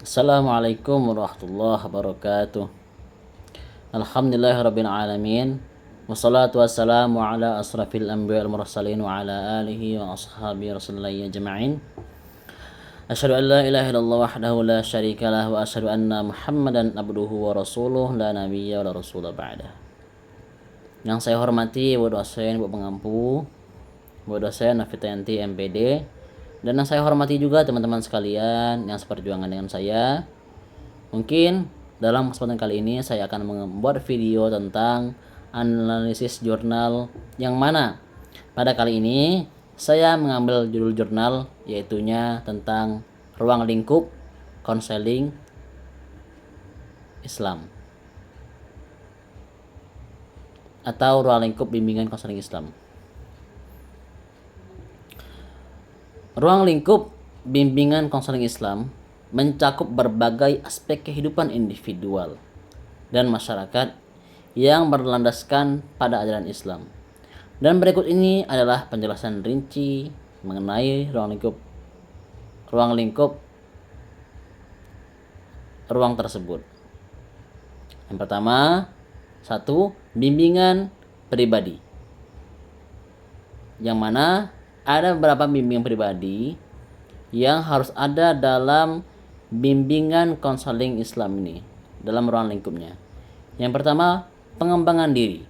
Assalamualaikum warahmatullahi wabarakatuh. Alhamdulillahirabbil alamin. Wassalatu wassalamu ala asrafil anbiya'i wal mursalin wa ala alihi wa ashabihi rasulillahi ajma'in. Asyhadu an la ilaha illallah wahdahu la syarika lah wa asyhadu anna Muhammadan abduhu wa rasuluh la nabiyya wa la rasula ba'dah. Yang saya hormati Ibu dosen, Ibu pengampu, Ibu dosen Nafitayanti MPD, dan yang saya hormati juga teman-teman sekalian yang seperjuangan dengan saya. Mungkin dalam kesempatan kali ini saya akan membuat video tentang analisis jurnal, yang mana pada kali ini saya mengambil judul jurnal yaitunya tentang ruang lingkup konseling Islam atau ruang lingkup bimbingan konseling Islam. Ruang lingkup bimbingan konseling Islam mencakup berbagai aspek kehidupan individual dan masyarakat yang berlandaskan pada ajaran Islam. Dan berikut ini adalah penjelasan rinci mengenai ruang lingkup tersebut. Yang pertama, 1. Bimbingan pribadi. Yang mana ada beberapa bimbingan pribadi yang harus ada dalam bimbingan konseling Islam ini dalam ruang lingkupnya. Yang pertama, pengembangan diri,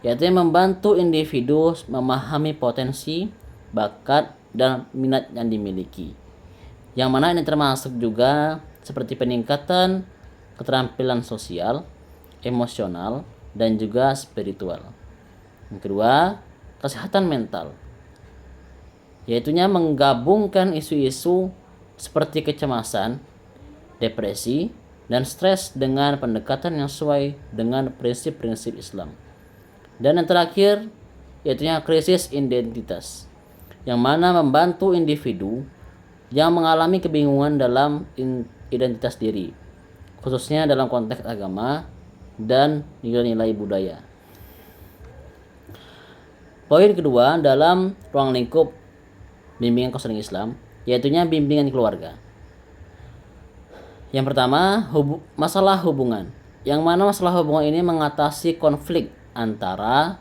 yaitu membantu individu memahami potensi, bakat, dan minat yang dimiliki. Yang mana ini termasuk juga seperti peningkatan keterampilan sosial, emosional, dan juga spiritual. Yang kedua, kesehatan mental, yaitunya menggabungkan isu-isu seperti kecemasan, depresi, dan stres dengan pendekatan yang sesuai dengan prinsip-prinsip Islam. Dan yang terakhir, yaitunya krisis identitas, yang mana membantu individu yang mengalami kebingungan dalam identitas diri, khususnya dalam konteks agama dan nilai-nilai budaya. Poin kedua dalam ruang lingkup bimbingan konseling Islam, yaitunya bimbingan keluarga. Yang pertama, masalah hubungan, yang mana masalah hubungan ini mengatasi konflik antara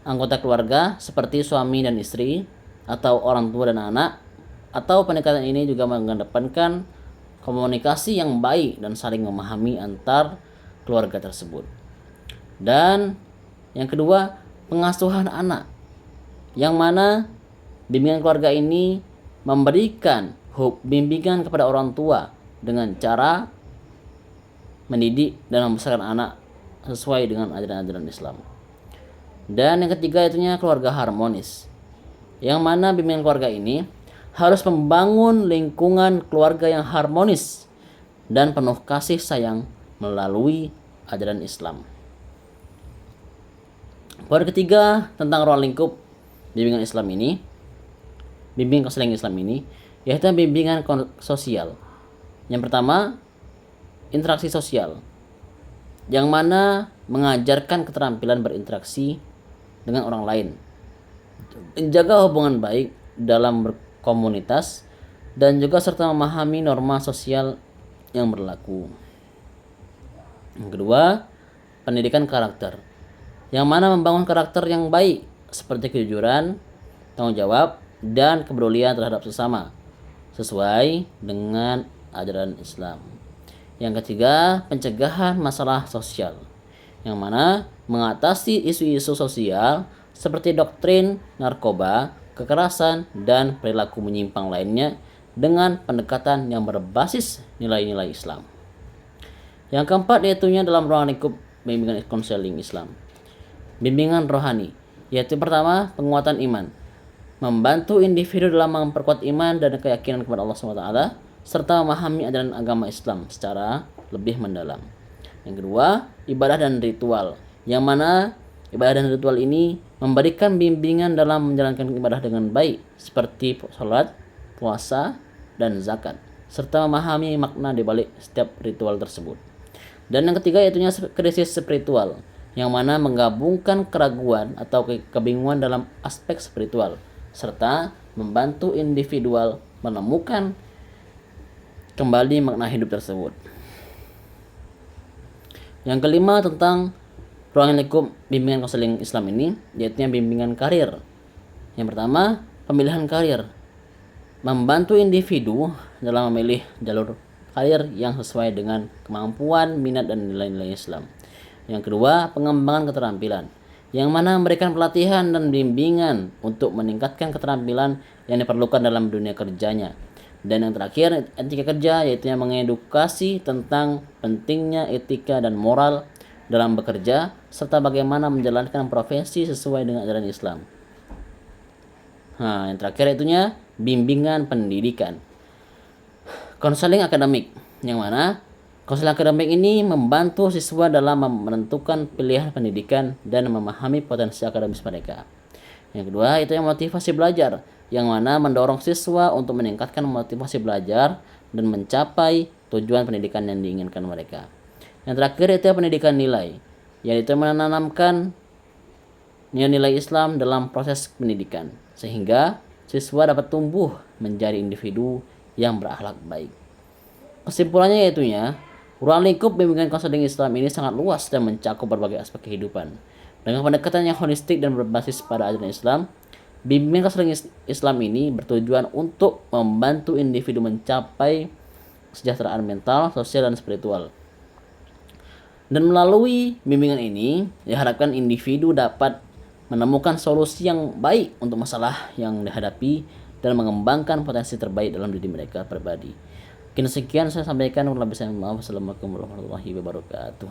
anggota keluarga seperti suami dan istri, atau orang tua dan anak, atau pendekatan ini juga mengedepankan komunikasi yang baik dan saling memahami antar keluarga tersebut. Dan yang kedua, pengasuhan anak, yang mana bimbingan keluarga ini memberikan bimbingan kepada orang tua dengan cara mendidik dan membesarkan anak sesuai dengan ajaran-ajaran Islam. Dan yang ketiga itunya keluarga harmonis, yang mana bimbingan keluarga ini harus membangun lingkungan keluarga yang harmonis dan penuh kasih sayang melalui ajaran Islam. Poin ketiga tentang ruang lingkup bimbingan Islam ini, bimbingan konseling Islam ini, yaitu bimbingan sosial. Yang pertama, interaksi sosial, yang mana mengajarkan keterampilan berinteraksi dengan orang lain, menjaga hubungan baik dalam berkomunitas, dan juga serta memahami norma sosial yang berlaku. Yang kedua, pendidikan karakter, yang mana membangun karakter yang baik seperti kejujuran, tanggung jawab, dan kepedulian terhadap sesama sesuai dengan ajaran Islam. Yang ketiga, pencegahan masalah sosial, yang mana mengatasi isu-isu sosial seperti doktrin narkoba, kekerasan, dan perilaku menyimpang lainnya dengan pendekatan yang berbasis nilai-nilai Islam. Yang keempat yaitunya dalam ruang lingkup bimbingan konseling Islam, bimbingan rohani, yaitu pertama, penguatan iman, membantu individu dalam memperkuat iman dan keyakinan kepada Allah SWT, serta memahami ajaran agama Islam secara lebih mendalam. Yang kedua, ibadah dan ritual, yang mana ibadah dan ritual ini memberikan bimbingan dalam menjalankan ibadah dengan baik seperti sholat, puasa, dan zakat, serta memahami makna di balik setiap ritual tersebut. Dan yang ketiga yaitunya krisis spiritual, yang mana menggabungkan keraguan atau kebingungan dalam aspek spiritual serta membantu individual menemukan kembali makna hidup tersebut. Yang kelima tentang ruang lingkup bimbingan konseling Islam ini, yaitu bimbingan karir. Yang pertama, pemilihan karir. Membantu individu dalam memilih jalur karir yang sesuai dengan kemampuan, minat, dan nilai-nilai Islam. Yang kedua, pengembangan keterampilan, yang mana memberikan pelatihan dan bimbingan untuk meningkatkan keterampilan yang diperlukan dalam dunia kerjanya. Dan yang terakhir, etika kerja, yaitu yang mengedukasi tentang pentingnya etika dan moral dalam bekerja, serta bagaimana menjalankan profesi sesuai dengan ajaran Islam. Nah, yang terakhir itunya bimbingan pendidikan. Konseling akademik, yang mana konseling akademik ini membantu siswa dalam menentukan pilihan pendidikan dan memahami potensi akademis mereka. Yang kedua, itu yang motivasi belajar, yang mana mendorong siswa untuk meningkatkan motivasi belajar dan mencapai tujuan pendidikan yang diinginkan mereka. Yang terakhir itu pendidikan nilai, yaitu menanamkan nilai-nilai Islam dalam proses pendidikan, sehingga siswa dapat tumbuh menjadi individu yang berakhlak baik. Kesimpulannya yaitunya, ruang lingkup bimbingan konseling Islam ini sangat luas dan mencakup berbagai aspek kehidupan. Dengan pendekatan yang holistik dan berbasis pada ajaran Islam, bimbingan konseling Islam ini bertujuan untuk membantu individu mencapai kesejahteraan mental, sosial, dan spiritual. Dan melalui bimbingan ini, diharapkan individu dapat menemukan solusi yang baik untuk masalah yang dihadapi dan mengembangkan potensi terbaik dalam diri mereka pribadi. Sekian saya sampaikan. Wassalamualaikum warahmatullahi wabarakatuh.